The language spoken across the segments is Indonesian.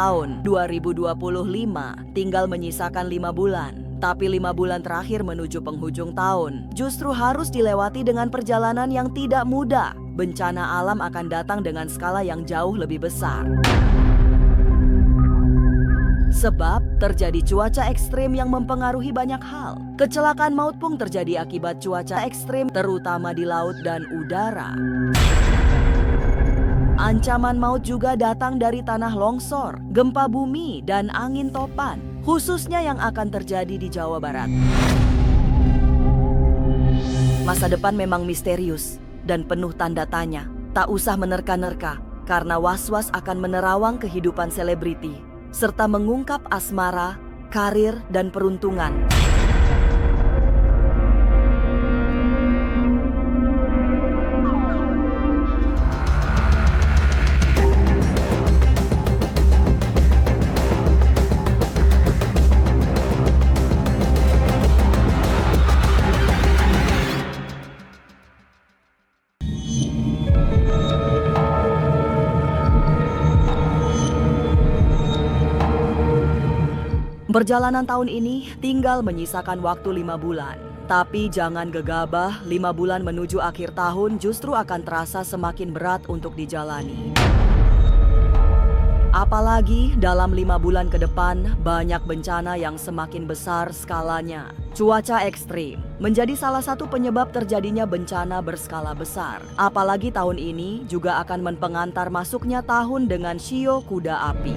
tahun 2025 tinggal menyisakan 5 bulan. Tapi 5 bulan terakhir menuju penghujung tahun justru harus dilewati dengan perjalanan yang tidak mudah. Bencana alam akan datang dengan skala yang jauh lebih besar. Sebab terjadi cuaca ekstrim yang mempengaruhi banyak hal. Kecelakaan maut pun terjadi akibat cuaca ekstrim, terutama di laut dan udara. Ancaman maut juga datang dari tanah longsor, gempa bumi, dan angin topan, khususnya yang akan terjadi di Jawa Barat. Masa depan memang misterius dan penuh tanda tanya. Tak usah menerka-nerka, karena was-was akan menerawang kehidupan selebriti, serta mengungkap asmara, karir, dan peruntungan. Perjalanan tahun ini tinggal menyisakan waktu 5 bulan. Tapi jangan gegabah, 5 bulan menuju akhir tahun justru akan terasa semakin berat untuk dijalani. Apalagi dalam 5 bulan ke depan, banyak bencana yang semakin besar skalanya. Cuaca ekstrim menjadi salah satu penyebab terjadinya bencana berskala besar. Apalagi tahun ini juga akan mempengantar masuknya tahun dengan shio kuda api.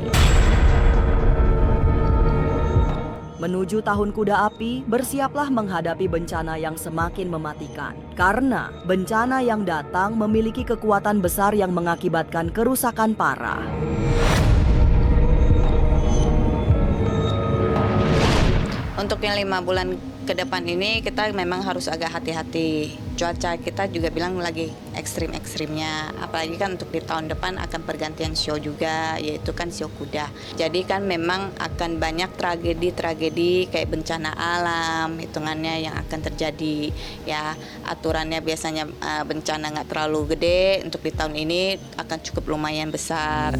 Menuju tahun kuda api, bersiaplah menghadapi bencana yang semakin mematikan. Karena bencana yang datang memiliki kekuatan besar yang mengakibatkan kerusakan parah. Untuk yang 5 bulan ke depan ini kita memang harus agak hati-hati. Cuaca kita juga bilang lagi ekstrim-ekstrimnya. Apalagi kan untuk di tahun depan akan pergantian show juga, yaitu kan show kuda. Jadi kan memang akan banyak tragedi-tragedi kayak bencana alam, hitungannya yang akan terjadi. Ya, aturannya biasanya bencana nggak terlalu gede, untuk di tahun ini akan cukup lumayan besar.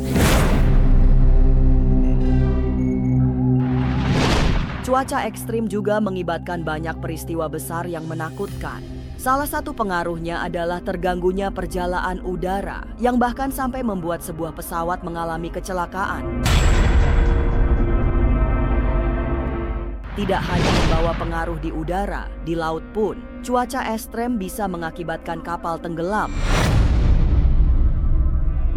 Cuaca ekstrim juga mengibatkan banyak peristiwa besar yang menakutkan. Salah satu pengaruhnya adalah terganggunya perjalanan udara, yang bahkan sampai membuat sebuah pesawat mengalami kecelakaan. Tidak hanya membawa pengaruh di udara, di laut pun, cuaca ekstrem bisa mengakibatkan kapal tenggelam.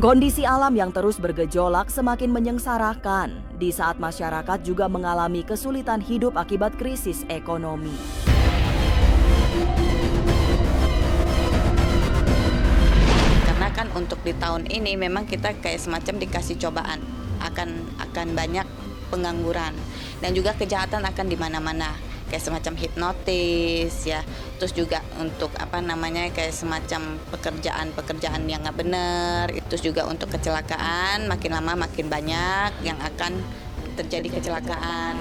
Kondisi alam yang terus bergejolak semakin menyengsarakan di saat masyarakat juga mengalami kesulitan hidup akibat krisis ekonomi. Karena kan untuk di tahun ini memang kita kayak semacam dikasih cobaan, akan banyak pengangguran dan juga kejahatan akan di mana-mana. Kayak semacam hipnotis ya, terus juga untuk kayak semacam pekerjaan yang nggak benar, terus juga untuk kecelakaan makin lama makin banyak yang akan terjadi kecelakaan.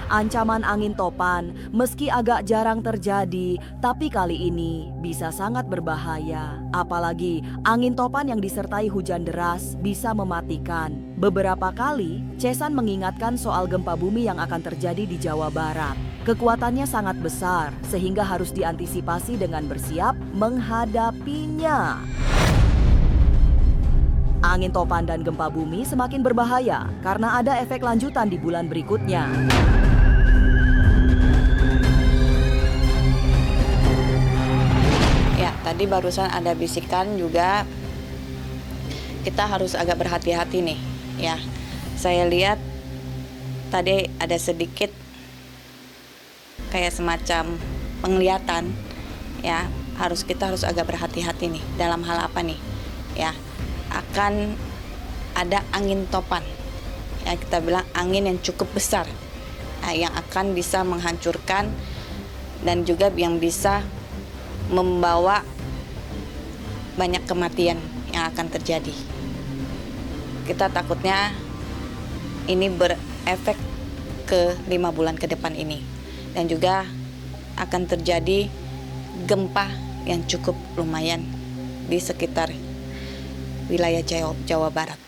Ancaman angin topan meski agak jarang terjadi, tapi kali ini bisa sangat berbahaya. Apalagi angin topan yang disertai hujan deras bisa mematikan. Beberapa kali, Chesan mengingatkan soal gempa bumi yang akan terjadi di Jawa Barat. Kekuatannya sangat besar, sehingga harus diantisipasi dengan bersiap menghadapinya. Angin topan dan gempa bumi semakin berbahaya karena ada efek lanjutan di bulan berikutnya. Ya, tadi barusan ada bisikan juga kita harus agak berhati-hati nih, ya. Saya lihat tadi ada sedikit kayak semacam penglihatan, ya. Kita harus agak berhati-hati nih dalam hal apa nih, ya. Akan ada angin topan, ya, kita bilang angin yang cukup besar, yang akan bisa menghancurkan dan juga yang bisa membawa banyak kematian yang akan terjadi. Kita takutnya ini berefek ke 5 bulan ke depan ini, dan juga akan terjadi gempa yang cukup lumayan di sekitar wilayah Jawa Barat.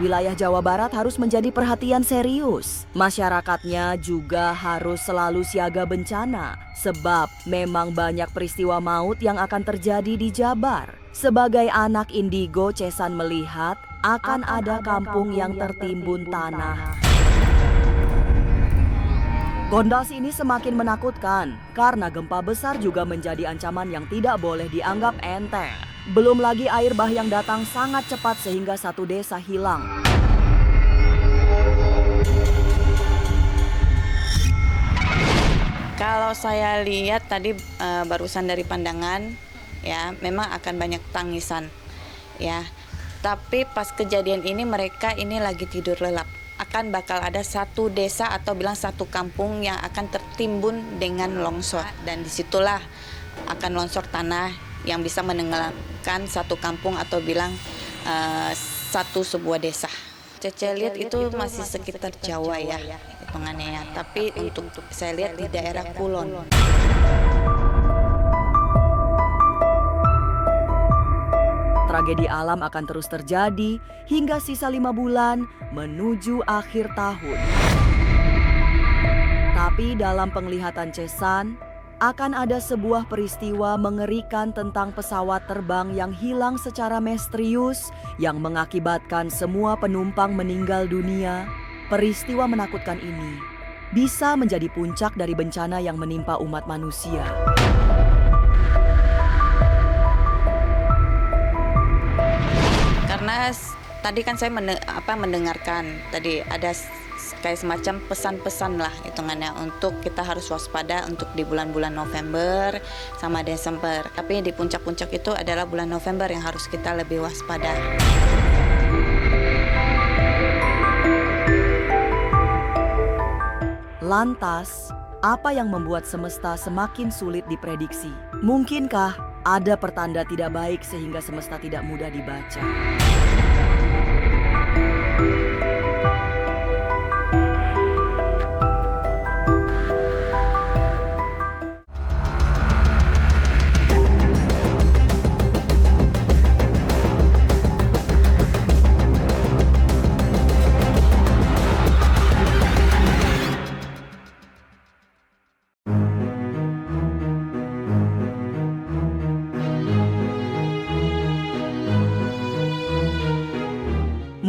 Wilayah Jawa Barat harus menjadi perhatian serius. Masyarakatnya juga harus selalu siaga bencana, sebab memang banyak peristiwa maut yang akan terjadi di Jabar. Sebagai anak indigo, Cesan melihat akan ada kampung yang tertimbun tanah. Kondisi ini semakin menakutkan karena gempa besar juga menjadi ancaman yang tidak boleh dianggap enteng. Belum lagi air bah yang datang sangat cepat sehingga satu desa hilang. Kalau saya lihat tadi barusan dari pandangan, ya memang akan banyak tangisan, ya. Tapi pas kejadian ini mereka ini lagi tidur lelap. Akan bakal ada satu desa atau bilang satu kampung yang akan tertimbun dengan longsor, dan disitulah akan longsor tanah yang bisa menenggelamkan satu kampung atau bilang satu sebuah desa. Cece lihat itu masih sekitar Jawa ya hitungannya ya, tapi untuk saya lihat di daerah Kulon. Tragedi alam akan terus terjadi hingga sisa 5 bulan menuju akhir tahun. Tapi dalam penglihatan Cesan, akan ada sebuah peristiwa mengerikan tentang pesawat terbang yang hilang secara misterius yang mengakibatkan semua penumpang meninggal dunia. Peristiwa menakutkan ini bisa menjadi puncak dari bencana yang menimpa umat manusia. Karena tadi kan saya mendengarkan tadi ada kayak semacam pesan-pesan lah hitungannya untuk kita harus waspada untuk di bulan-bulan November sama Desember. Tapi di puncak-puncak itu adalah bulan November yang harus kita lebih waspada. Lantas, apa yang membuat semesta semakin sulit diprediksi? Mungkinkah ada pertanda tidak baik sehingga semesta tidak mudah dibaca?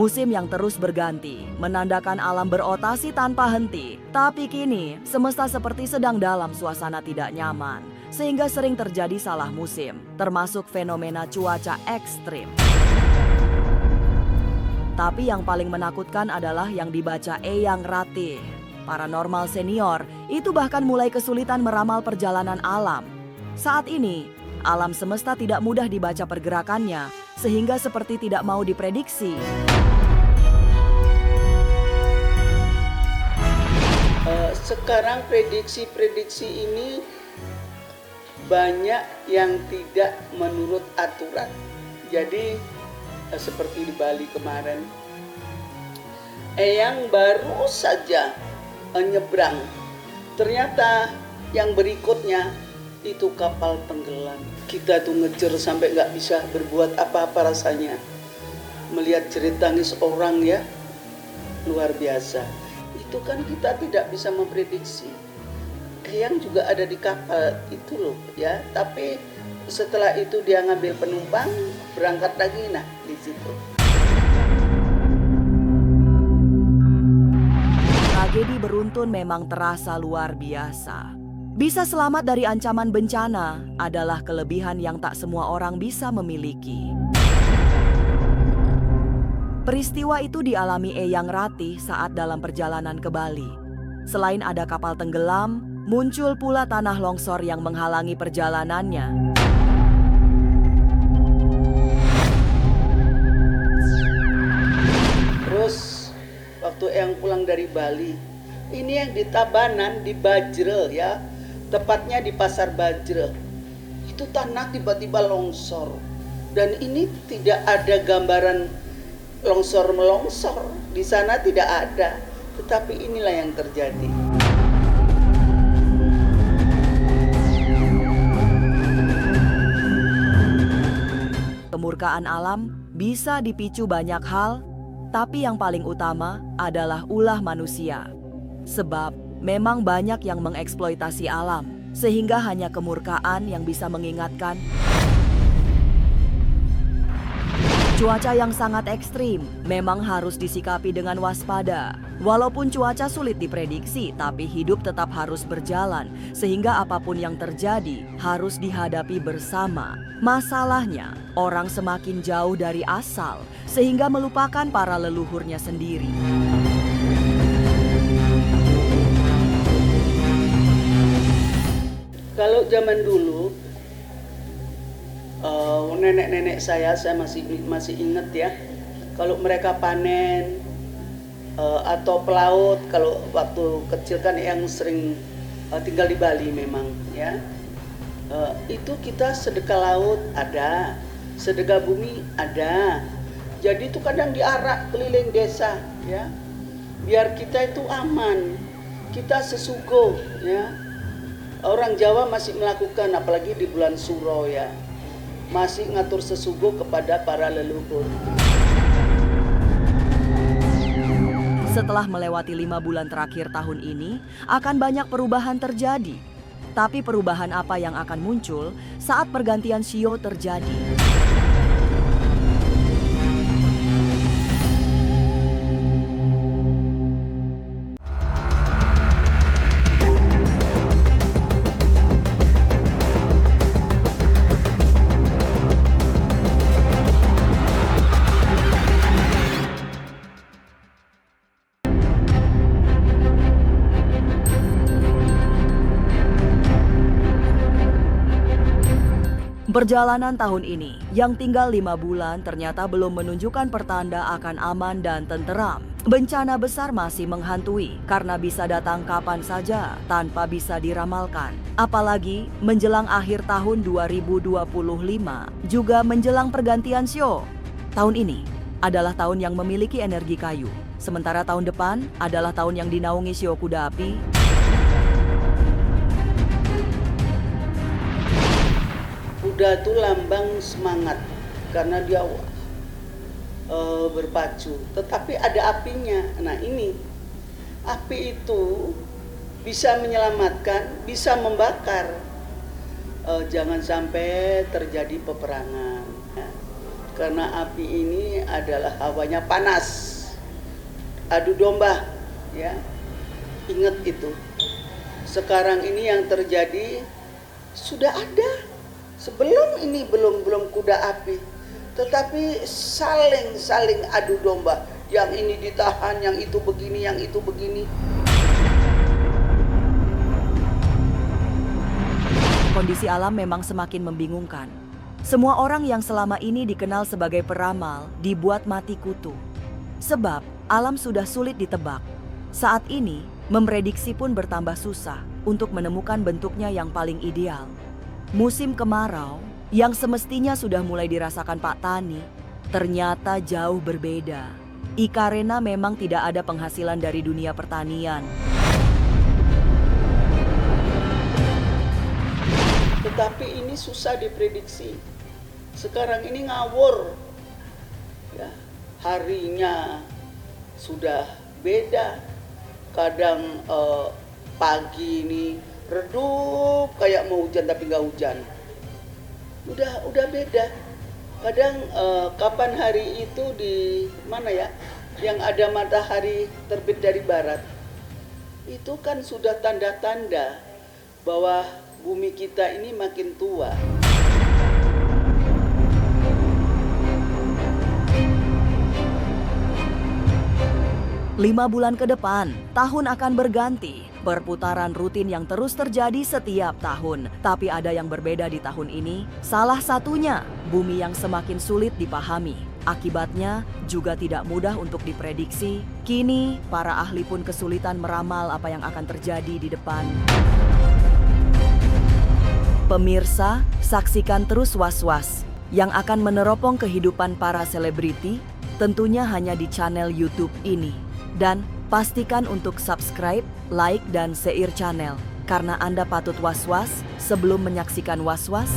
Musim yang terus berganti, menandakan alam berotasi tanpa henti. Tapi kini, semesta seperti sedang dalam suasana tidak nyaman, sehingga sering terjadi salah musim, termasuk fenomena cuaca ekstrim. Tapi yang paling menakutkan adalah yang dibaca Eyang Ratih. Paranormal senior itu bahkan mulai kesulitan meramal perjalanan alam. Saat ini, alam semesta tidak mudah dibaca pergerakannya, sehingga seperti tidak mau diprediksi. Sekarang prediksi ini banyak yang tidak menurut aturan. Jadi seperti di Bali kemarin, Eyang baru saja nyebrang, ternyata yang berikutnya itu kapal tenggelam. Kita tuh ngejar sampai nggak bisa berbuat apa-apa rasanya. Melihat jerit tangis orang ya, luar biasa. Itu kan kita tidak bisa memprediksi. Eyang juga ada di kapal itu loh ya, tapi setelah itu dia ngambil penumpang, berangkat lagi, nah di situ. Tragedi beruntun memang terasa luar biasa. Bisa selamat dari ancaman bencana adalah kelebihan yang tak semua orang bisa memiliki. Peristiwa itu dialami Eyang Ratih saat dalam perjalanan ke Bali. Selain ada kapal tenggelam, muncul pula tanah longsor yang menghalangi perjalanannya. Terus waktu Eyang pulang dari Bali, ini yang di Tabanan, di Bajrel ya, tepatnya di Pasar Bajrel. Itu tanah tiba-tiba longsor. Dan ini tidak ada gambaran longsor-melongsor, di sana tidak ada, tetapi inilah yang terjadi. kemurkaan alam bisa dipicu banyak hal, tapi yang paling utama adalah ulah manusia. Sebab memang banyak yang mengeksploitasi alam, sehingga hanya kemurkaan yang bisa mengingatkan. Cuaca yang sangat ekstrim memang harus disikapi dengan waspada. Walaupun cuaca sulit diprediksi, tapi hidup tetap harus berjalan, sehingga apapun yang terjadi harus dihadapi bersama. Masalahnya, orang semakin jauh dari asal, sehingga melupakan para leluhurnya sendiri. Kalau zaman dulu, nenek-nenek saya masih ingat ya, kalau mereka panen atau pelaut, kalau waktu kecil kan yang sering tinggal di Bali memang ya, itu kita sedekah laut ada, sedekah bumi ada, jadi itu kadang diarak keliling desa ya, biar kita itu aman, kita sesugo ya. Orang Jawa masih melakukan, apalagi di bulan Suro ya, masih ngatur sesugo kepada para leluhur. Setelah melewati 5 bulan terakhir tahun ini, akan banyak perubahan terjadi. Tapi perubahan apa yang akan muncul saat pergantian shio terjadi? Perjalanan tahun ini, yang tinggal 5 bulan ternyata belum menunjukkan pertanda akan aman dan tenteram. Bencana besar masih menghantui karena bisa datang kapan saja tanpa bisa diramalkan. Apalagi menjelang akhir tahun 2025, juga menjelang pergantian shio. Tahun ini adalah tahun yang memiliki energi kayu, sementara tahun depan adalah tahun yang dinaungi shio kuda api. Kuda itu lambang semangat karena dia berpacu, tetapi ada apinya. Nah ini api itu bisa menyelamatkan, bisa membakar. Jangan sampai terjadi peperangan ya. Karena api ini adalah hawanya panas, adu domba ya, ingat itu. Sekarang ini yang terjadi sudah ada. Sebelum ini belum kuda api, tetapi saling adu domba. Yang ini ditahan, yang itu begini, yang itu begini. Kondisi alam memang semakin membingungkan. Semua orang yang selama ini dikenal sebagai peramal dibuat mati kutu. Sebab alam sudah sulit ditebak. Saat ini, memprediksi pun bertambah susah untuk menemukan bentuknya yang paling ideal. Musim kemarau yang semestinya sudah mulai dirasakan Pak Tani ternyata jauh berbeda. Karena memang tidak ada penghasilan dari dunia pertanian. Tetapi ini susah diprediksi. Sekarang ini ngawur. Ya, harinya sudah beda. Kadang pagi ini redup kayak mau hujan tapi nggak hujan. Udah beda. Kadang kapan hari itu di mana ya, yang ada matahari terbit dari barat, itu kan sudah tanda-tanda bahwa bumi kita ini makin tua. 5 bulan ke depan, tahun akan berganti. Perputaran rutin yang terus terjadi setiap tahun. Tapi ada yang berbeda di tahun ini. Salah satunya, bumi yang semakin sulit dipahami. Akibatnya juga tidak mudah untuk diprediksi. Kini, para ahli pun kesulitan meramal apa yang akan terjadi di depan. Pemirsa, saksikan terus Was-Was yang akan meneropong kehidupan para selebriti, tentunya hanya di channel YouTube ini. Dan pastikan untuk subscribe, like, dan share channel, karena Anda patut was-was sebelum menyaksikan Was-Was.